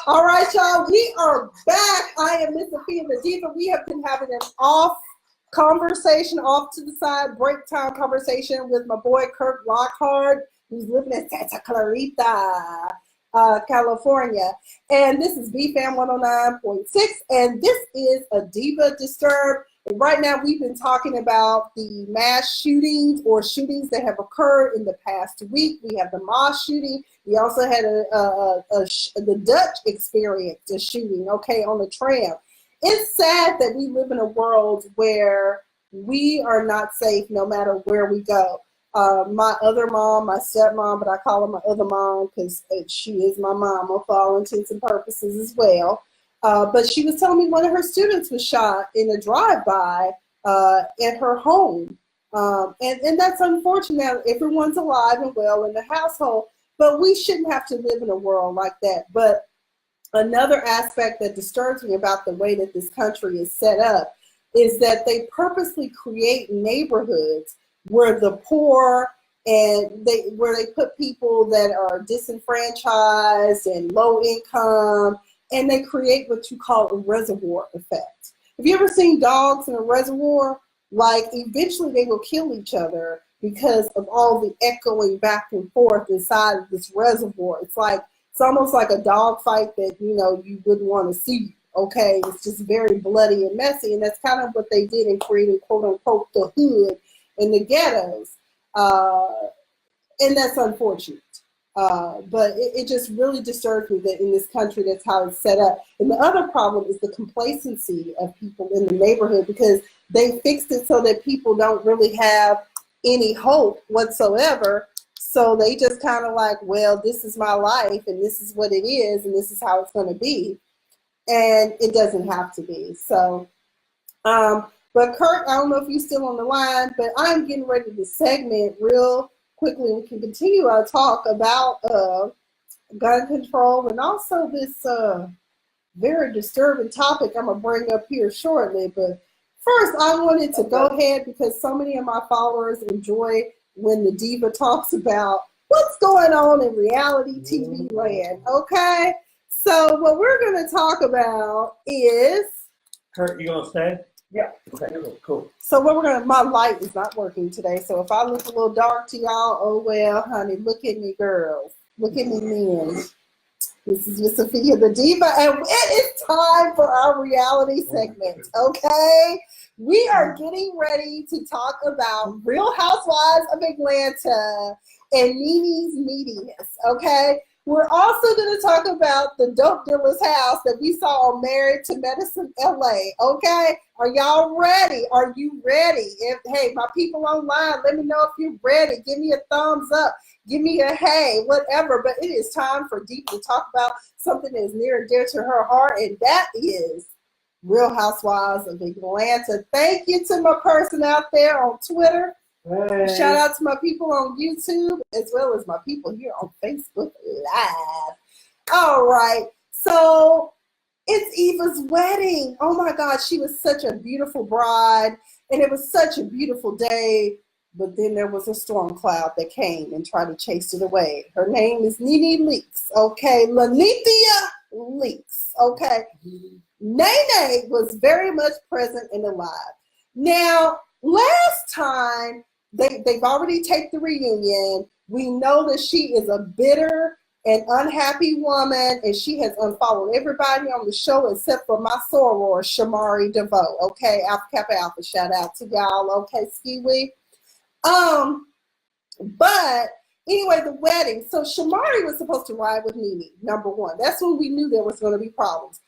All right, y'all, we are back. I am Miss Sophia the Diva. We have been having an off to the side, break time conversation with my boy Kirk Lockhart, who's living in Santa Clarita, California. And this is BFAM 109.6, and this is A Diva Disturbed. And right now, we've been talking about the mass shootings or shootings that have occurred in the past week. We have the mosque shooting. We also had the Dutch experience, a shooting, okay, on the tram. It's sad that we live in a world where we are not safe no matter where we go. My other mom, my stepmom, but I call her my other mom because she is my mama for all intents and purposes as well. But she was telling me one of her students was shot in a drive-by at her home. And that's unfortunate. Everyone's alive and well in the household, but we shouldn't have to live in a world like that. But another aspect that disturbs me about the way that this country is set up is that they purposely create neighborhoods where the poor and where they put people that are disenfranchised and low income, and they create what you call a reservoir effect. Have you ever seen dogs in a reservoir? Like, eventually they will kill each other because of all the echoing back and forth inside of this reservoir. It's almost like a dog fight that, you wouldn't want to see, okay? It's just very bloody and messy, and that's kind of what they did in creating, quote unquote, the hood and the ghettos. And that's unfortunate. But it just really disturbs me that in this country, that's how it's set up. And the other problem is the complacency of people in the neighborhood, because they fixed it so that people don't really have any hope whatsoever. So they just kind of like, well, this is my life and this is what it is and this is how it's going to be. And it doesn't have to be. So, but Kurt, I don't know if you're still on the line, but I'm getting ready to segment real quickly. We can continue our talk about gun control and also this very disturbing topic I'm going to bring up here shortly. But first, I wanted to go ahead, because so many of my followers enjoy when the diva talks about what's going on in reality TV land, okay? So what we're going to talk about is... Kurt, you going to stay? Yeah. Okay, cool. So what my light is not working today, so if I look a little dark to y'all, oh well, honey, look at me, girls. Look at me, men. This is Miss Sophia the Diva, and it is time for our reality segment, okay? We are getting ready to talk about Real Housewives of Atlanta and Nene's neediness, okay? We're also going to talk about the dope dealer's house that we saw on Married to Medicine LA, okay? Are y'all ready? Are you ready? Hey, my people online, let me know if you're ready. Give me a thumbs up. Give me a hey, whatever. But it is time for Deep to talk about something that is near and dear to her heart, and that is Real Housewives of Atlanta. Thank you to my person out there on Twitter. Hey. Shout out to my people on YouTube, as well as my people here on Facebook Live. All right, so it's Eva's wedding. Oh my God, she was such a beautiful bride, and it was such a beautiful day. But then there was a storm cloud that came and tried to chase it away. Her name is Nene Leakes, okay? Lanithia Leakes, okay? Nene was very much present and alive. Now, last time, they've already taken the reunion. We know that she is a bitter and unhappy woman, and she has unfollowed everybody on the show except for my soror, Shamari DeVoe, okay? Alpha Kappa Alpha, shout out to y'all, okay, Ski-Wee? But anyway, the wedding. So Shamari was supposed to ride with Nene, number one. That's when we knew there was going to be problems.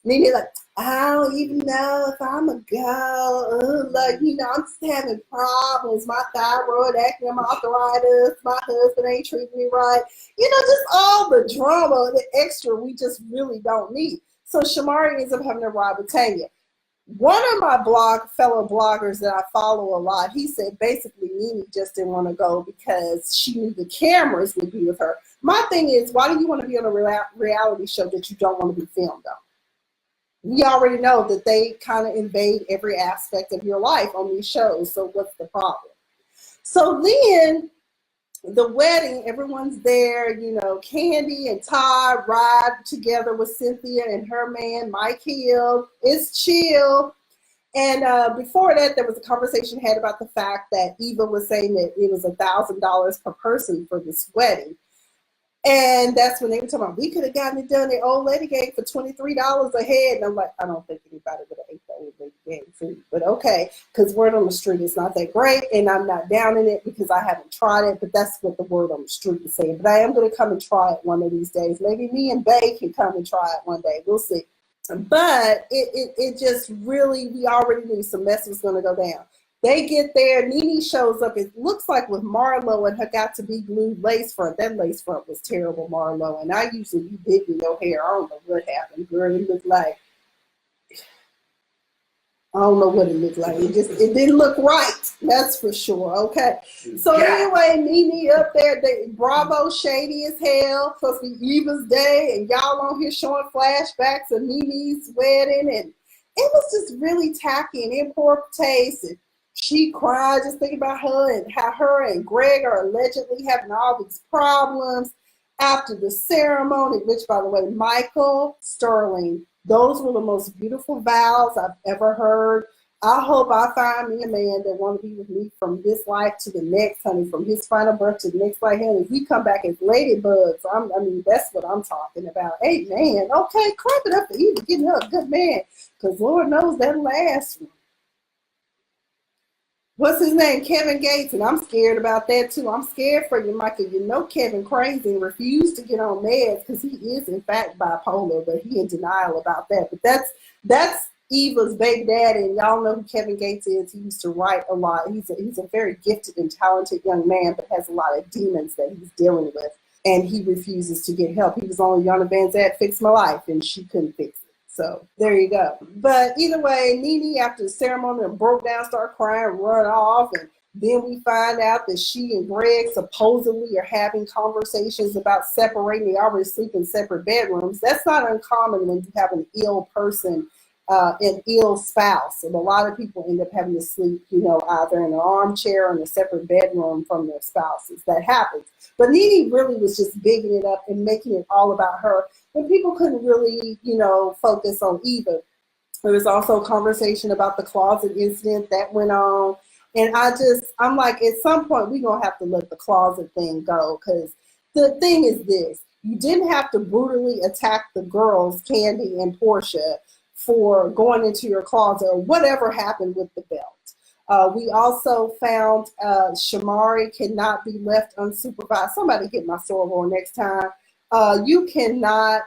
Nene like, I don't even know if I'm a girl. I'm just having problems. My thyroid acting, my arthritis, my husband ain't treating me right. Just all the drama, the extra we just really don't need. So Shamari ends up having to ride with Tanya. One of my fellow bloggers that I follow a lot, he said basically Nene just didn't want to go because she knew the cameras would be with her. My thing is, why do you want to be on a reality show that you don't want to be filmed on? We already know that they kind of invade every aspect of your life on these shows, so what's the problem? So then the wedding, everyone's there, you know, Candy and Todd ride together with Cynthia and her man, Mike Hill. It's chill. And before that, there was a conversation had about the fact that Eva was saying that it was $1,000 per person for this wedding. And that's when they were talking about, we could have gotten it done. The old lady gave for $23 a head. And I'm like, I don't think anybody would have ate the old lady gave food. But okay, because word on the street is not that great. And I'm not down in it because I haven't tried it. But that's what the word on the street is saying. But I am going to come and try it one of these days. Maybe me and Bay can come and try it one day. We'll see. But it just really, we already knew some mess was going to go down. They get there, Nene shows up, it looks like with Marlo and her got to be glued lace front. That lace front was terrible, Marlo. And I usually be big with no hair. I don't know what happened, girl. It looked like, I don't know what it looked like. It didn't look right. That's for sure. Okay. So anyway, Nene up there, Bravo shady as hell. Supposed to be Eva's day, and y'all on here showing flashbacks of Nene's wedding, and it was just really tacky and in poor taste. And she cried just thinking about her and how her and Greg are allegedly having all these problems after the ceremony, which, by the way, Michael Sterling, those were the most beautiful vows I've ever heard. I hope I find me a man that want to be with me from this life to the next, honey, from his final breath to the next life, honey. We come back as ladybugs. I mean, that's what I'm talking about. Hey, man, okay, clap it up for Eva, getting her a good man, because Lord knows that last one. What's his name? Kevin Gates, and I'm scared about that too. I'm scared for you, Michael. You know Kevin crazy and refused to get on meds because he is in fact bipolar, but he in denial about that. But that's Eva's baby daddy, and y'all know who Kevin Gates is. He used to write a lot. He's a very gifted and talented young man, but has a lot of demons that he's dealing with, and he refuses to get help. He was on Yana Van Zant Fix My Life, and she couldn't fix it. So there you go. But either way, Nene, after the ceremony, broke down, started crying, run off. And then we find out that she and Greg supposedly are having conversations about separating. They already sleep in separate bedrooms. That's not uncommon when you have an ill person, an ill spouse. And a lot of people end up having to sleep, you know, either in an armchair or in a separate bedroom from their spouses. That happens. But Nene really was just bigging it up and making it all about her. And people couldn't really, you know, focus on Eva. There was also a conversation about the closet incident that went on. And I'm like, at some point, we're going to have to let the closet thing go. Because the thing is this. You didn't have to brutally attack the girls, Candy and Portia, for going into your closet or whatever happened with the belt. We also found Shamari cannot be left unsupervised. Somebody get my sorghum next time. You cannot,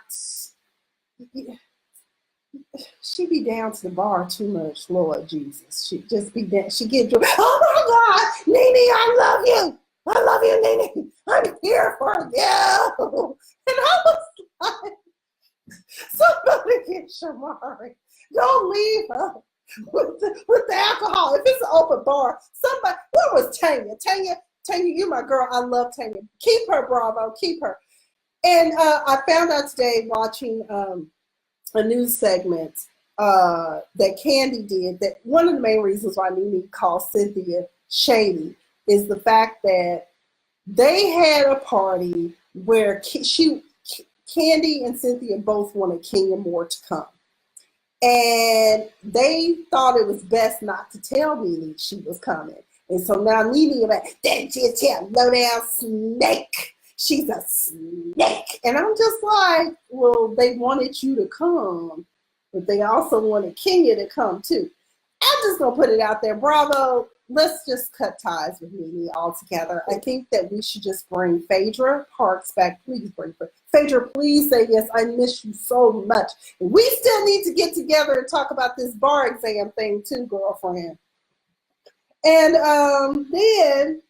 she be down to the bar too much, Lord Jesus. She just be down, she get drunk. Oh my God, Nene, I love you, Nene. I'm here for you. And I was like, somebody get Shamari. Don't leave her with the alcohol. If it's an open bar, somebody, where was Tanya? Tanya, you my girl. I love Tanya. Keep her, Bravo. Keep her. And I found out today watching a news segment that Candy did that one of the main reasons why Nene calls Cynthia shady is the fact that they had a party where Candy and Cynthia both wanted Kenya Moore to come. And they thought it was best not to tell Nene she was coming. And so now Nene like, that just low down snake. She's a snake. And I'm just like, well, they wanted you to come, but they also wanted Kenya to come too. I'm just going to put it out there. Bravo, let's just cut ties with Nene altogether. I think that we should just bring Phaedra Parks back. Please bring her. Phaedra, please say yes. I miss you so much. And we still need to get together and talk about this bar exam thing too, girlfriend. And then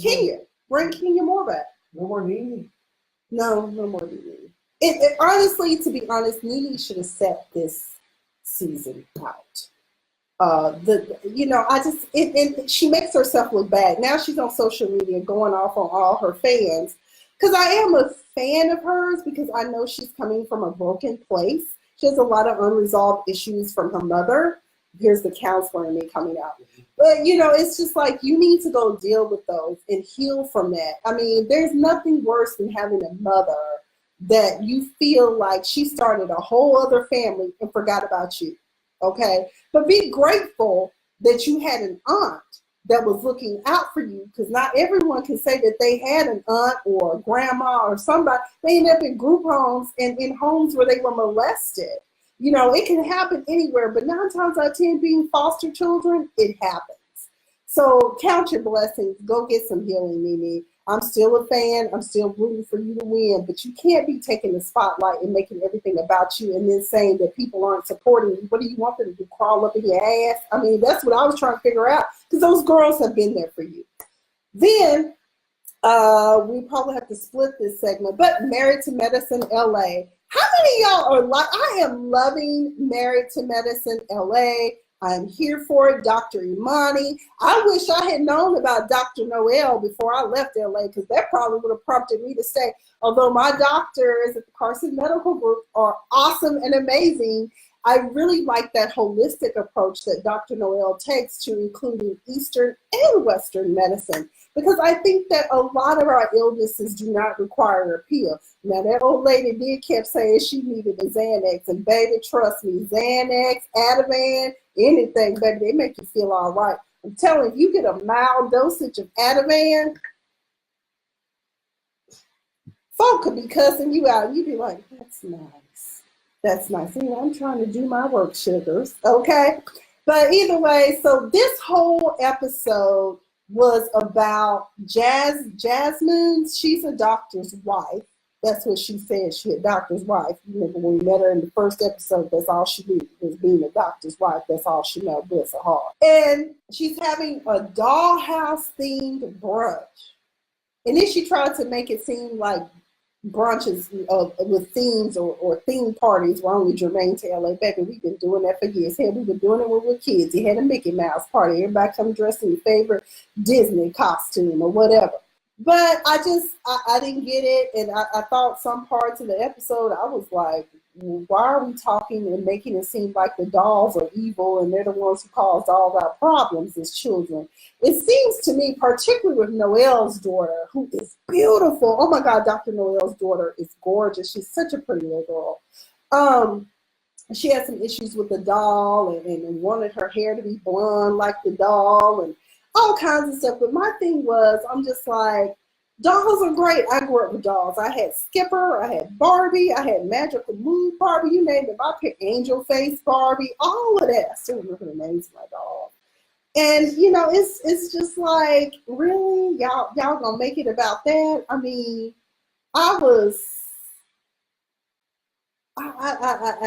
Kenya. Bring Kenya Moore back. No more Nene. No more Nene. It honestly, to be honest, Nene should have set this season out. She makes herself look bad. Now she's on social media going off on all her fans. Because I am a fan of hers because I know she's coming from a broken place. She has a lot of unresolved issues from her mother here's the counselor in me coming out. But, you know, it's just like you need to go deal with those and heal from that. I mean, there's nothing worse than having a mother that you feel like she started a whole other family and forgot about you, okay? But be grateful that you had an aunt that was looking out for you, because not everyone can say that they had an aunt or a grandma or somebody. They end up in group homes and in homes where they were molested. You know, it can happen anywhere, but 9 times out of 10 being foster children, it happens. So count your blessings. Go get some healing, Nene. I'm still a fan. I'm still rooting for you to win, but you can't be taking the spotlight and making everything about you and then saying that people aren't supporting you. What do you want them to do, crawl up in your ass? I mean, that's what I was trying to figure out, because those girls have been there for you. Then we probably have to split this segment, but Married to Medicine LA. How many of y'all are like, I am loving Married to Medicine LA. I'm here for it, Dr. Imani. I wish I had known about Dr. Noel before I left LA, because that probably would have prompted me to stay. Although my doctors at the Carson Medical Group are awesome and amazing, I really like that holistic approach that Dr. Noel takes to including Eastern and Western medicine, because I think that a lot of our illnesses do not require a pill. Now, that old lady did kept saying she needed a Xanax, and baby, trust me, Xanax, Ativan, anything, baby, they make you feel all right. I'm telling you, you get a mild dosage of Ativan, folk could be cussing you out. You'd be like, that's nice. That's nice. You know, I'm trying to do my work, sugars, okay? But either way, so this whole episode was about Jazmin. She's a doctor's wife. That's what she said. She a doctor's wife. You remember when we met her in the first episode, that's all she knew was being a doctor's wife. That's all she knows, bless her heart. And she's having a dollhouse themed brunch. And then she tried to make it seem like brunches with themes or theme parties were only germane to LA. Baby, we've been doing that for years. Hell, we've been doing it when we were kids. You had a Mickey Mouse party. Everybody come dressed in your favorite Disney costume or whatever. But I didn't get it. And I thought some parts of the episode, I was like, why are we talking and making it seem like the dolls are evil and they're the ones who caused all our problems as children? It seems to me, particularly with Noelle's daughter, who is beautiful. Oh my God, Dr. Noelle's daughter is gorgeous. She's such a pretty little girl. She had some issues with the doll and wanted her hair to be blonde like the doll and all kinds of stuff. But my thing was, I'm just like, dolls are great. I grew up with dolls. I had Skipper, I had Barbie, I had Magical Moon Barbie, you name it. I picked Angel Face Barbie, all of that. I still remember the names of my dolls. And you know, it's just like, really, y'all gonna make it about that? I mean, I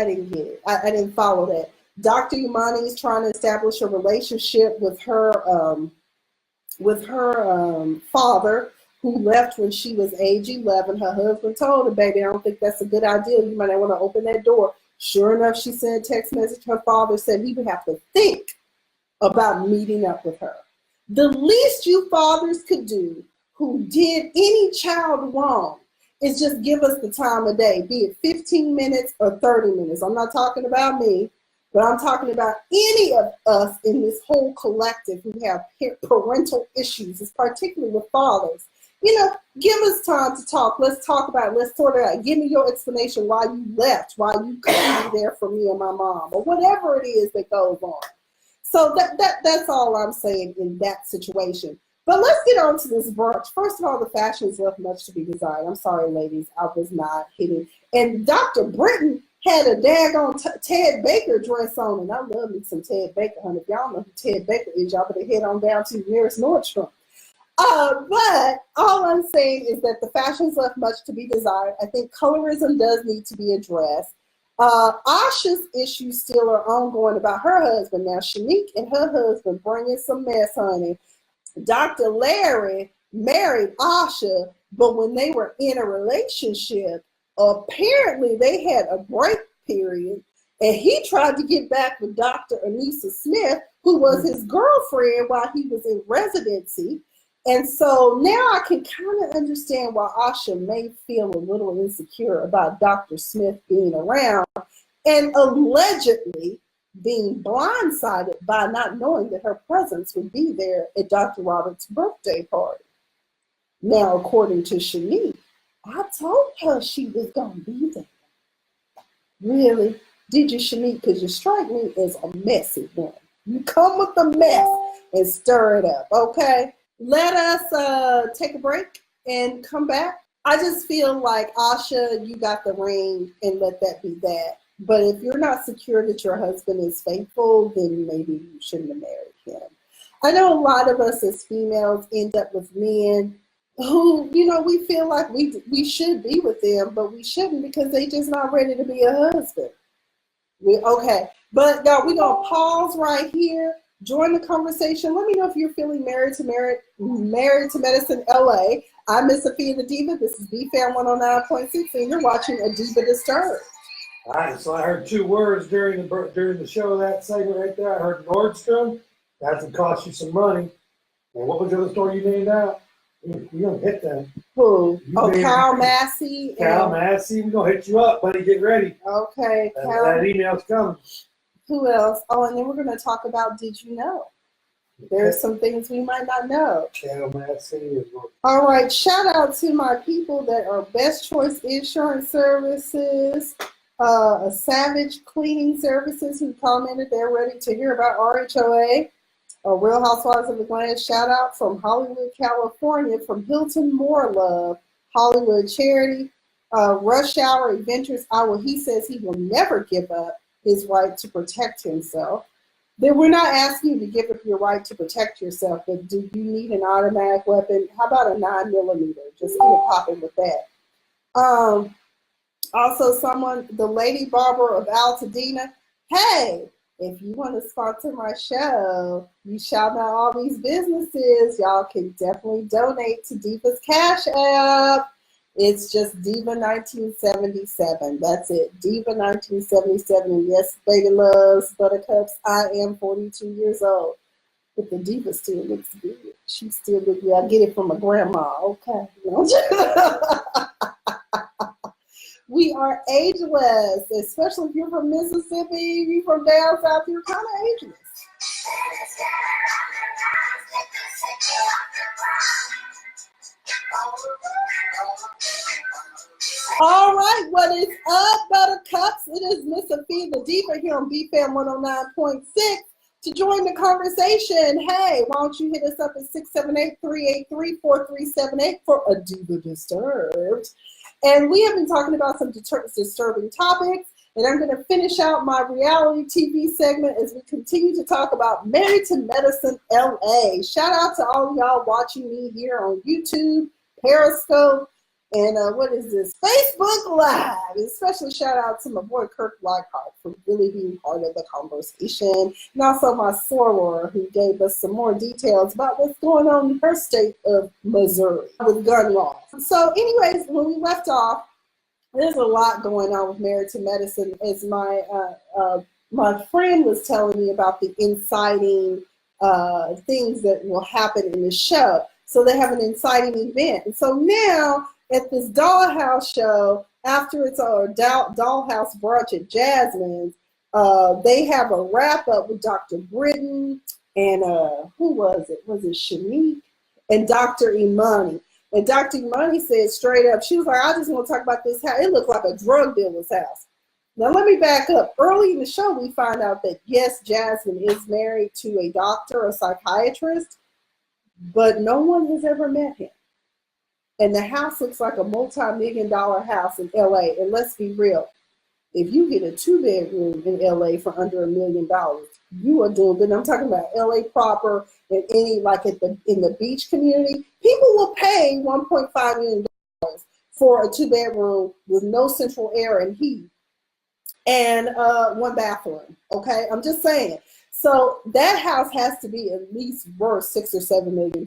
didn't get it. I didn't follow that. Dr. Imani is trying to establish a relationship with her father, who left when she was age 11. Her husband told her, baby, I don't think that's a good idea. You might not want to open that door. Sure enough, she sent a text message. Her father said he would have to think about meeting up with her. The least you fathers could do who did any child wrong is just give us the time of day, be it 15 minutes or 30 minutes. I'm not talking about me, but I'm talking about any of us in this whole collective who have parental issues, it's particularly with fathers. You know, give us time to talk. Let's talk about it. Let's sort it out. Give me your explanation why you left, why you couldn't be there for me and my mom, or whatever it is that goes on. So that's all I'm saying in that situation. But let's get on to this brunch. First of all, the fashions left much to be desired. I'm sorry, ladies, I was not hitting. And Dr. Britton had a daggone Ted Baker dress on, and I love me some Ted Baker, honey. If y'all know who Ted Baker is, y'all better head on down to the nearest Nordstrom. But all I'm saying is that the fashions left much to be desired. I think colorism does need to be addressed. Asha's issues still are ongoing about her husband. Now, Shanique and her husband bringing some mess, honey. Dr. Larry married Asha, but when they were in a relationship, apparently they had a break period, and he tried to get back with Dr. Anissa Smith, who was his girlfriend while he was in residency. And so now I can kind of understand why Asha may feel a little insecure about Dr. Smith being around. And allegedly, being blindsided by not knowing that her presence would be there at Dr. Roberts' birthday party. Now, according to Shanique, I told her she was going to be there. Really? Did you, Shanique? Because you strike me as a messy one. You come with the mess and stir it up, okay? Let us take a break and come back. I just feel like, Asha, you got the ring and let that be that. But if you're not secure that your husband is faithful, then maybe you shouldn't have married him. I know a lot of us as females end up with men who, you know, we feel like we should be with them, but we shouldn't because they just not ready to be a husband. Okay, but now we're going to pause right here. Join the conversation. Let me know if you're feeling married to Medicine LA. I'm Miss Sophia the Diva. This is BFAM 109.6, and you're watching A Diva Disturbed. All right, so I heard two words during the show, that segment right there. I heard Nordstrom. That's going to cost you some money. And what was the other store you named out? You're going to hit them. Who? Cal Massey. Cal Massey. We're going to hit you up, buddy. Get ready. Okay. That email's coming. Who else? Oh, and then we're going to talk about Did You Know? There's some things we might not know. Cal Massey. All right. Shout out to my people that are Best Choice Insurance Services, Savage Cleaning Services, who commented they're ready to hear about RHOA. Real Housewives of Atlanta, shout out from Hollywood, California, from Hilton More Love, Hollywood Charity, Rush Hour Adventures. He says he will never give up his right to protect himself. Then we're not asking you to give up your right to protect yourself, but do you need an automatic weapon? How about a 9mm? Just keep it popping with that. Also, the Lady Barber of Altadena, hey, if you want to sponsor my show, you shout out all these businesses, y'all can definitely donate to Diva's Cash App. It's just Diva 1977. That's it, Diva 1977. And yes, baby loves buttercups. I am 42 years old, but the Diva still looks good. She still looks good. I get it from my grandma. Okay. We are ageless, especially if you're from Mississippi, you're from down south, you're kind of ageless. All right, what is up, buttercups? It is Miss Sophia the Diva here on BFAM 109.6. To join the conversation, hey, why don't you hit us up at 678-383-4378 for A Diva Disturbed. And we have been talking about some disturbing topics, and I'm going to finish out my reality TV segment as we continue to talk about Married to Medicine LA. Shout out to all of y'all watching me here on YouTube, Periscope, and what is this? Facebook Live. Especially shout out to my boy Kirk Lockhart for really being part of the conversation, and also my soror who gave us some more details about what's going on in her state of Missouri with gun laws. So anyways, when we left off, there's a lot going on with Married to Medicine, as my friend was telling me about the inciting things that will happen in the show. So they have an inciting event. And so now at this dollhouse show, after it's a dollhouse brunch at Jazmin's, they have a wrap up with Dr. Britton and who was it? Was it Shanique and Dr. Imani? And Dr. Imani said straight up, she was like, I just want to talk about this house. It looked like a drug dealer's house. Now let me back up. Early in the show, we find out that yes, Jazmin is married to a doctor, a psychiatrist, but no one has ever met him. And the house looks like a multi-million-dollar house in LA. And let's be real, if you get a 2-bedroom in LA for under $1 million, you are doing good. I'm talking about LA proper and any like in the beach community. People will pay $1.5 million for a 2-bedroom with no central air and heat and 1 bathroom. Okay, I'm just saying. So that house has to be at least worth $6 or $7 million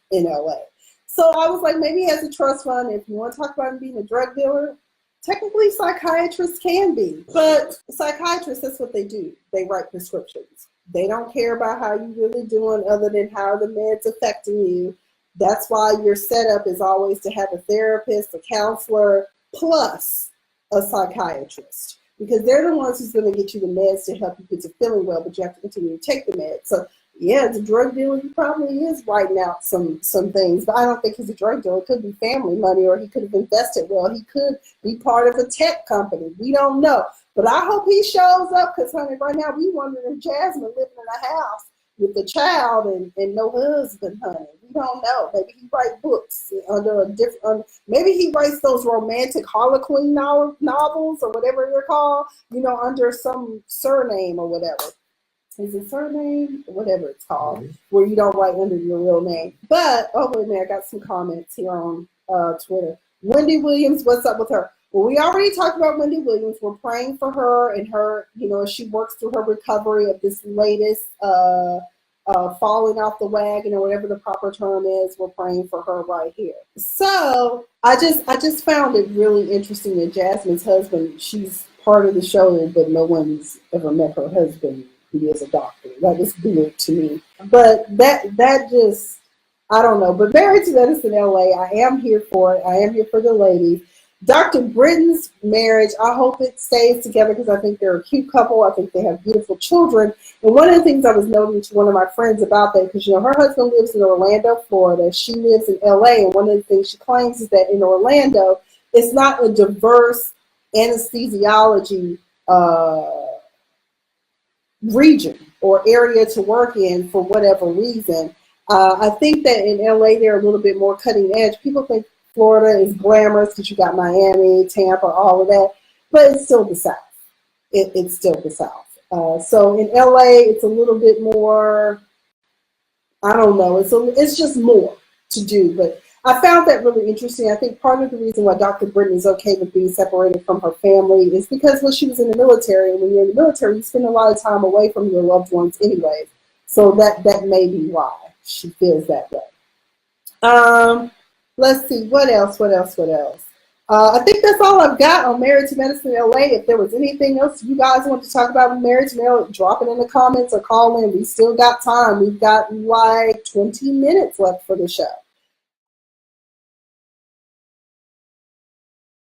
in LA. So I was like, maybe he has a trust fund. If you want to talk about him being a drug dealer, technically psychiatrists can be. But psychiatrists, that's what they do. They write prescriptions. They don't care about how you're really doing other than how the med's affecting you. That's why your setup is always to have a therapist, a counselor, plus a psychiatrist. because they're the ones who's going to get you the meds to help you get to feeling well, but you have to continue to take the meds. So yeah, the drug dealer, he probably is writing out some things, but I don't think he's a drug dealer. It could be family money, or he could have invested well. He could be part of a tech company. We don't know. But I hope he shows up, because, honey, right now we wondering if Jazmin living in a house with a child and no husband, honey. We don't know. Maybe he writes books under a different, maybe he writes those romantic Harlequin novels or whatever they're called, under some surname or whatever. Is it surname? Whatever it's called, where you don't write under your real name. But, oh, wait a minute, I got some comments here on Twitter. Wendy Williams, what's up with her? Well, we already talked about Wendy Williams. We're praying for her and her, as she works through her recovery of this latest falling off the wagon, or whatever the proper term is. We're praying for her right here. So I just found it really interesting that Jazmin's husband, she's part of the show, but no one's ever met her husband, who is a doctor. That is weird to me. But that just, I don't know. But Married to Medicine LA, I am here for it. I am here for the ladies. Dr. Britton's marriage, I hope it stays together, because I think they're a cute couple. I think they have beautiful children. And one of the things I was noting to one of my friends about that, because her husband lives in Orlando, Florida. She lives in LA. And one of the things she claims is that in Orlando, it's not a diverse anesthesiology region or area to work in for whatever reason. I think that in LA they're a little bit more cutting edge. People think Florida is glamorous because you got Miami, Tampa, all of that, but it's still the South. It's still the South. So in LA it's a little bit more, I don't know, it's just more to do. But I found that really interesting. I think part of the reason why Dr. Britton is okay with being separated from her family is because when she was in the military, and when you're in the military, you spend a lot of time away from your loved ones anyways. So that may be why she feels that way. Let's see, what else? I think that's all I've got on Married to Medicine LA. If there was anything else you guys want to talk about with Married to Medicine, drop it in the comments or call in. We still got time. We've got like 20 minutes left for the show.